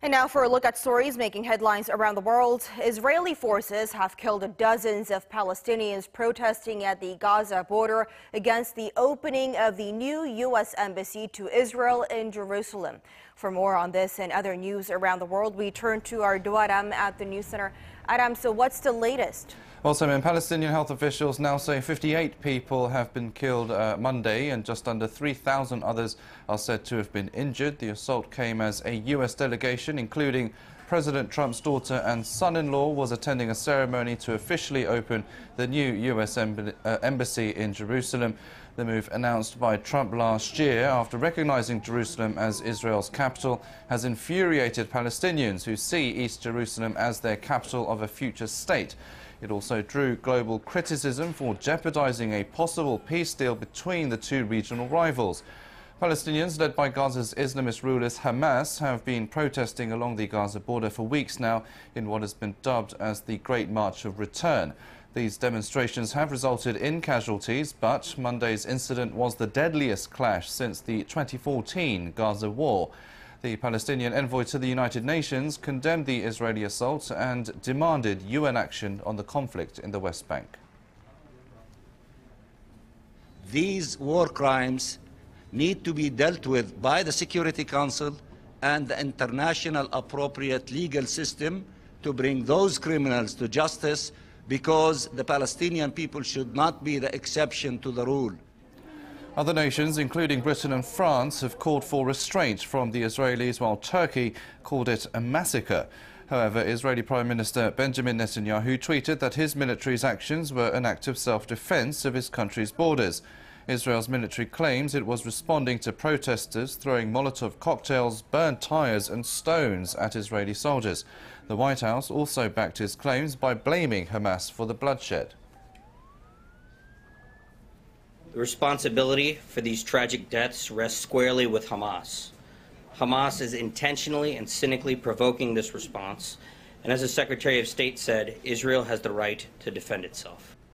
And now for a look at stories making headlines around the world. Israeli forces have killed dozens of Palestinians protesting at the Gaza border against the opening of the new U.S. embassy to Israel in Jerusalem. For more on this and other news around the world, we turn to our Ro Aram at the News Center. Aram, so what's the latest? Well, Simon, Palestinian health officials now say 58 people have been killed Monday and just under 3,000 others are said to have been injured. The assault came as a U.S. delegation, including President Trump's daughter and son-in-law, was attending a ceremony to officially open the new U.S. embassy in Jerusalem. The move, announced by Trump last year after recognizing Jerusalem as Israel's capital, has infuriated Palestinians who see East Jerusalem as their capital of a future state. It also drew global criticism for jeopardizing a possible peace deal between the two regional rivals. Palestinians, led by Gaza's Islamist rulers Hamas, have been protesting along the Gaza border for weeks now in what has been dubbed as the Great March of Return. These demonstrations have resulted in casualties, but Monday's incident was the deadliest clash since the 2014 Gaza war. The Palestinian envoy to the United Nations condemned the Israeli assault and demanded UN action on the conflict in the West Bank. These war crimes need to be dealt with by the Security Council and the international appropriate legal system to bring those criminals to justice, because the Palestinian people should not be the exception to the rule. Other nations, including Britain and France, have called for restraint from the Israelis, while Turkey called it a massacre. However, Israeli Prime Minister Benjamin Netanyahu tweeted that his military's actions were an act of self-defense of his country's borders. Israel's military claims it was responding to protesters throwing Molotov cocktails, burned tires and stones at Israeli soldiers. The White House also backed his claims by blaming Hamas for the bloodshed. The responsibility for these tragic deaths rests squarely with Hamas. Hamas is intentionally and cynically provoking this response, and as the Secretary of State said, Israel has the right to defend itself.